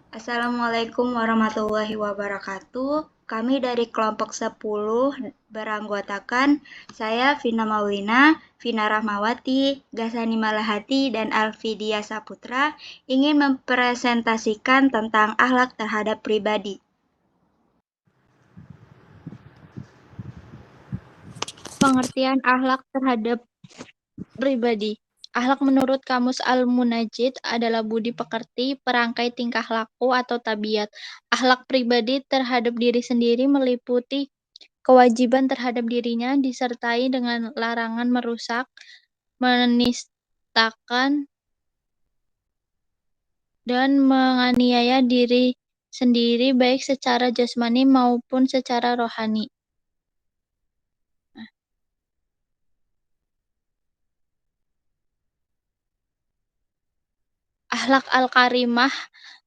Assalamualaikum warahmatullahi wabarakatuh. Kami dari kelompok 10 beranggotakan saya Vina Maulina, Vina Rahmawati, Gasani Malahati, dan Alfidia Saputra ingin mempresentasikan tentang akhlak terhadap pribadi. Pengertian akhlak terhadap pribadi. Akhlak menurut Kamus Al-Munajjid adalah budi pekerti, perangkai tingkah laku atau tabiat. Akhlak pribadi terhadap diri sendiri meliputi kewajiban terhadap dirinya disertai dengan larangan merusak, menistakan, dan menganiaya diri sendiri baik secara jasmani maupun secara rohani. Akhlak al-karimah.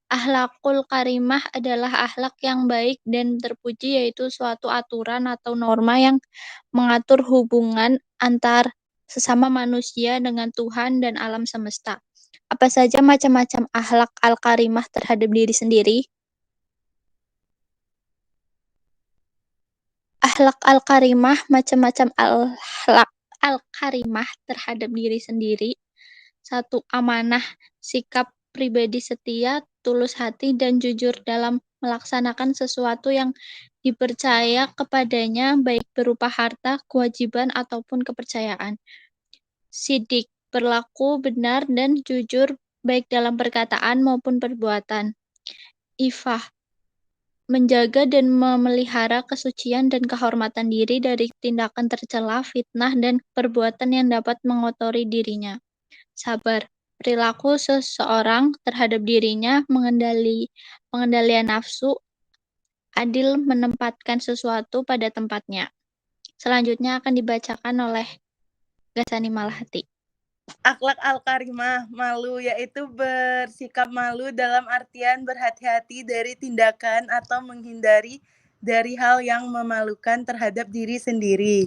Akhlakul karimah adalah akhlak yang baik dan terpuji, yaitu suatu aturan atau norma yang mengatur hubungan antar sesama manusia dengan Tuhan dan alam semesta. Apa saja macam-macam akhlak al-karimah terhadap diri sendiri? Akhlak al-karimah, macam-macam akhlak al-karimah terhadap diri sendiri. 1. Amanah, sikap pribadi setia, tulus hati, dan jujur dalam melaksanakan sesuatu yang dipercaya kepadanya, baik berupa harta, kewajiban, ataupun kepercayaan. Sidik, berlaku benar dan jujur, baik dalam perkataan maupun perbuatan. Ifah, menjaga dan memelihara kesucian dan kehormatan diri dari tindakan tercela, fitnah, dan perbuatan yang dapat mengotori dirinya. Sabar, perilaku seseorang terhadap dirinya, pengendalian nafsu, adil menempatkan sesuatu pada tempatnya. Selanjutnya akan dibacakan oleh Gasani Malahati. Akhlak al-karimah, malu, yaitu bersikap malu dalam artian berhati-hati dari tindakan atau menghindari dari hal yang memalukan terhadap diri sendiri.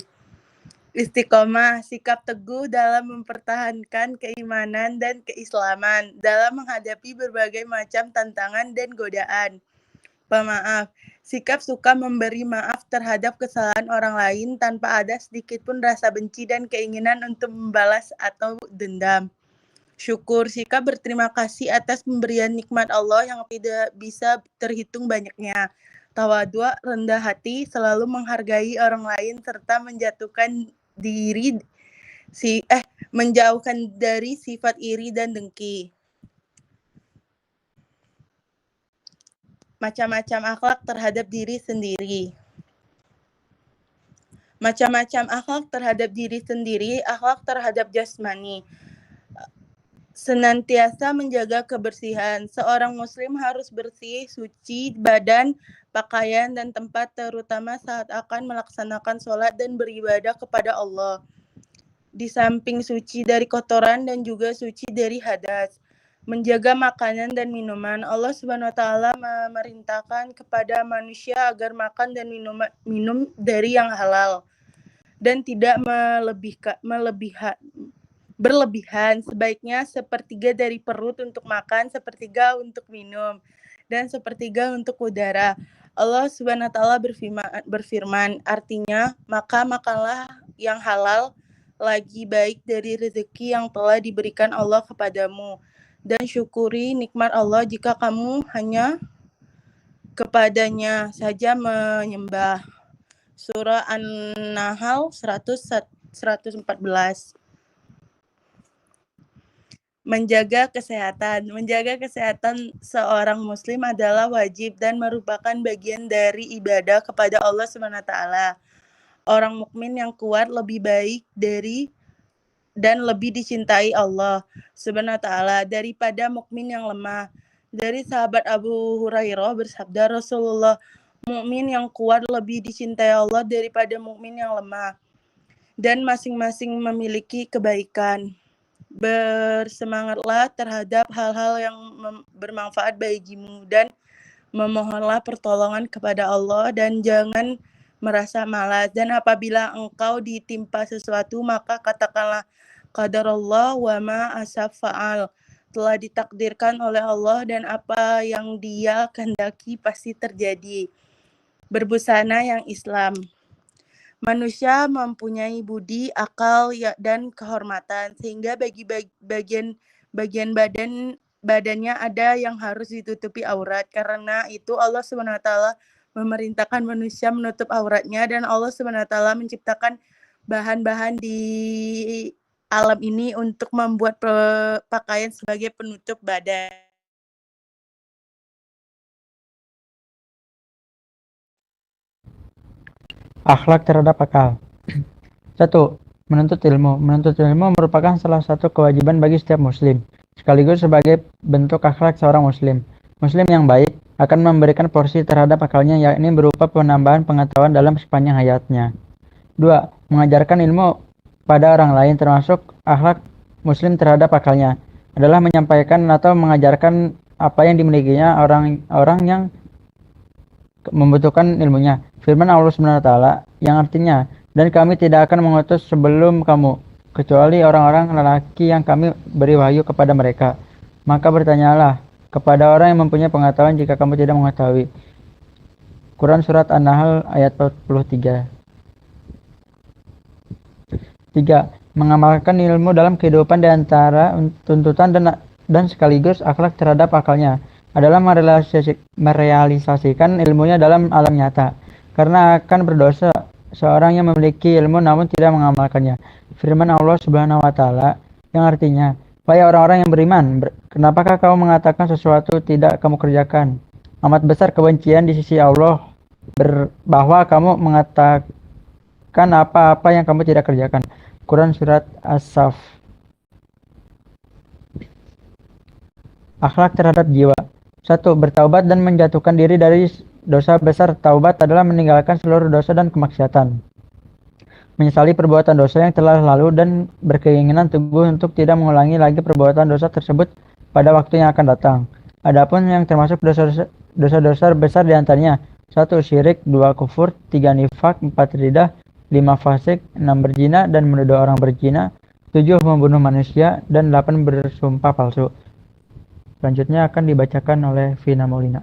Istiqomah, sikap teguh dalam mempertahankan keimanan dan keislaman dalam menghadapi berbagai macam tantangan dan godaan. Pemaaf, sikap suka memberi maaf terhadap kesalahan orang lain tanpa ada sedikit pun rasa benci dan keinginan untuk membalas atau dendam. Syukur, sikap berterima kasih atas pemberian nikmat Allah yang tidak bisa terhitung banyaknya. Tawadhu, rendah hati, selalu menghargai orang lain serta menjauhkan dari sifat iri dan dengki. Macam-macam akhlak terhadap diri sendiri. Macam-macam akhlak terhadap diri sendiri, akhlak terhadap jasmani. Senantiasa menjaga kebersihan. Seorang muslim harus bersih, suci, badan, pakaian, dan tempat, terutama saat akan melaksanakan sholat dan beribadah kepada Allah. Di samping suci dari kotoran dan juga suci dari hadas. Menjaga makanan dan minuman. Allah Subhanahu wa taala memerintahkan kepada manusia agar makan dan minum dari yang halal dan tidak berlebihan. Sebaiknya sepertiga dari perut untuk makan, sepertiga untuk minum, dan sepertiga untuk udara. Allah Subhanahu wa taala berfirman, artinya, maka makanlah yang halal lagi baik dari rezeki yang telah diberikan Allah kepadamu, dan syukuri nikmat Allah jika kamu hanya kepadanya saja menyembah. Surah An-Nahl 114. Menjaga kesehatan. Menjaga kesehatan seorang muslim adalah wajib dan merupakan bagian dari ibadah kepada Allah Subhanahu wa taala. Orang mukmin yang kuat lebih baik dan lebih dicintai Allah Subhanahu wa taala daripada mukmin yang lemah. Dari sahabat Abu Hurairah bersabda, Rasulullah, mukmin yang kuat lebih dicintai Allah daripada mukmin yang lemah, dan masing-masing memiliki kebaikan. Bersemangatlah terhadap hal-hal yang bermanfaat bagimu dan memohonlah pertolongan kepada Allah dan jangan merasa malas. Dan apabila engkau ditimpa sesuatu, maka katakanlah qadarullah wa ma asaf fa'al. telah ditakdirkan oleh Allah dan apa yang Dia kehendaki pasti terjadi. Berbusana yang Islam. Manusia mempunyai budi, akal, dan kehormatan, sehingga bagi bagian badannya ada yang harus ditutupi aurat. Karena itu Allah SWT memerintahkan manusia menutup auratnya, dan Allah SWT menciptakan bahan-bahan di alam ini untuk membuat pakaian sebagai penutup badan. Akhlak terhadap akal. 1. Menuntut ilmu. Menuntut ilmu merupakan salah satu kewajiban bagi setiap muslim, sekaligus sebagai bentuk akhlak seorang muslim. Muslim yang baik akan memberikan porsi terhadap akalnya, yakni berupa penambahan pengetahuan dalam sepanjang hayatnya. 2. Mengajarkan ilmu pada orang lain, termasuk akhlak muslim terhadap akalnya, adalah menyampaikan atau mengajarkan apa yang dimilikinya orang-orang yang membutuhkan ilmunya. Firman Allah SWT yang artinya, dan kami tidak akan mengutus sebelum kamu, kecuali orang-orang lelaki yang kami beri wahyu kepada mereka. Maka bertanyalah kepada orang yang mempunyai pengetahuan jika kamu tidak mengetahui. Quran Surat An-Nahl ayat 43. 3. Mengamalkan ilmu dalam kehidupan di antara tuntutan dan sekaligus akhlak terhadap akalnya adalah merealisasikan ilmunya dalam alam nyata, karena akan berdosa seorang yang memiliki ilmu namun tidak mengamalkannya. Firman Allah Subhanahu wa taala yang artinya, "Wahai orang-orang yang beriman, kenapakah kamu mengatakan sesuatu tidak kamu kerjakan? Amat besar kebencian di sisi Allah bahwa kamu mengatakan apa-apa yang kamu tidak kerjakan." Quran Surat As-Saff. Akhlak terhadap jiwa. 1. Bertaubat dan menjatuhkan diri dari dosa besar. Taubat adalah meninggalkan seluruh dosa dan kemaksiatan, menyesali perbuatan dosa yang telah lalu, dan berkeinginan teguh untuk tidak mengulangi lagi perbuatan dosa tersebut pada waktu yang akan datang. Adapun yang termasuk dosa-dosa besar diantaranya: 1. Syirik, 2. Kufur, 3. Nifak, 4. Ridah, 5. Fasik, 6. Berzina dan menuduh orang berzina, 7. Membunuh manusia, dan 8. Bersumpah palsu. Selanjutnya akan dibacakan oleh Vina Maulina.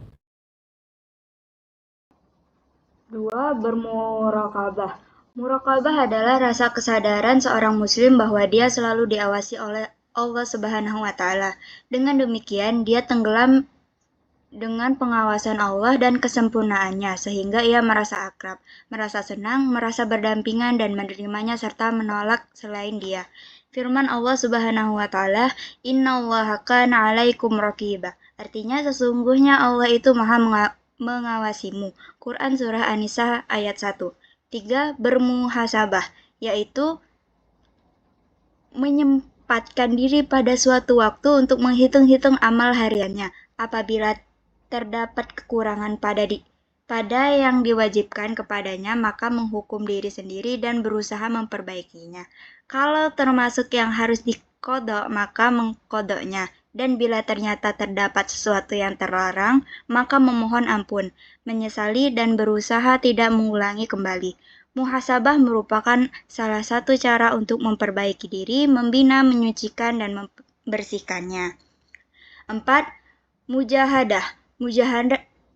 2. Bermurakabah. Murakabah adalah rasa kesadaran seorang muslim bahwa dia selalu diawasi oleh Allah Subhanahu wa taala. Dengan demikian, dia tenggelam dengan pengawasan Allah dan kesempurnaannya, sehingga ia merasa akrab, merasa senang, merasa berdampingan, dan menerimanya serta menolak selain dia. Firman Allah Subhanahu wa taala, "Innallaha kana 'alaikum raqiba." Artinya, sesungguhnya Allah itu Maha mengawasimu. Quran Surah An-Nisa ayat 1. 3. Bermuhasabah, yaitu menyempatkan diri pada suatu waktu untuk menghitung-hitung amal hariannya. Apabila terdapat kekurangan pada yang diwajibkan kepadanya, maka menghukum diri sendiri dan berusaha memperbaikinya. Kalau termasuk yang harus dikodok, maka mengkodoknya. Dan bila ternyata terdapat sesuatu yang terlarang, maka memohon ampun, menyesali, dan berusaha tidak mengulangi kembali. Muhasabah merupakan salah satu cara untuk memperbaiki diri, membina, menyucikan, dan membersihkannya. 4. Mujahadah.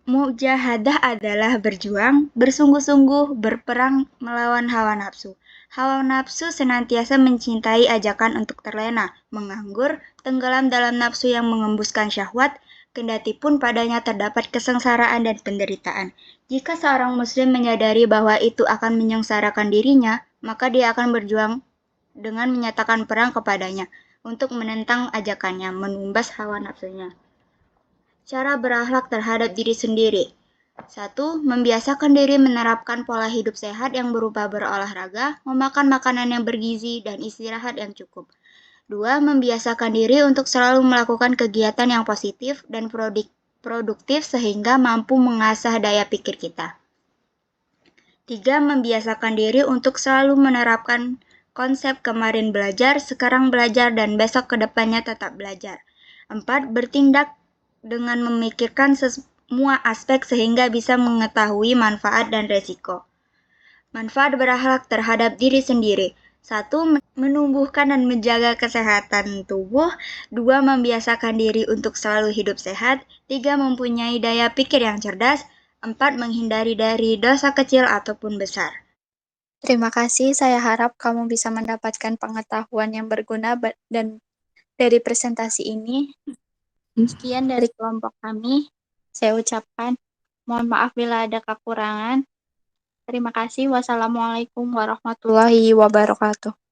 Mujahadah adalah berjuang, bersungguh-sungguh, berperang melawan hawa nafsu. Hawa nafsu senantiasa mencintai ajakan untuk terlena, menganggur, tenggelam dalam nafsu yang mengembuskan syahwat, kendati pun padanya terdapat kesengsaraan dan penderitaan. Jika seorang muslim menyadari bahwa itu akan menyengsarakan dirinya, maka dia akan berjuang dengan menyatakan perang kepadanya untuk menentang ajakannya, menumbas hawa nafsunya. Cara berakhlak terhadap diri sendiri. 1. Membiasakan diri menerapkan pola hidup sehat yang berupa berolahraga, memakan makanan yang bergizi, dan istirahat yang cukup. 2. Membiasakan diri untuk selalu melakukan kegiatan yang positif dan produktif sehingga mampu mengasah daya pikir kita. 3. Membiasakan diri untuk selalu menerapkan konsep kemarin belajar, sekarang belajar, dan besok kedepannya tetap belajar. 4. Bertindak dengan memikirkan semua aspek sehingga bisa mengetahui manfaat dan resiko. Manfaat berakhlak terhadap diri sendiri. 1. Menumbuhkan dan menjaga kesehatan tubuh. 2. Membiasakan diri untuk selalu hidup sehat. 3. Mempunyai daya pikir yang cerdas. 4. Menghindari dari dosa kecil ataupun besar. Terima kasih, saya harap kamu bisa mendapatkan pengetahuan yang berguna dan dari presentasi ini. Sekian dari kelompok kami. Saya ucapkan mohon maaf bila ada kekurangan. Terima kasih. Wassalamualaikum warahmatullahi wabarakatuh.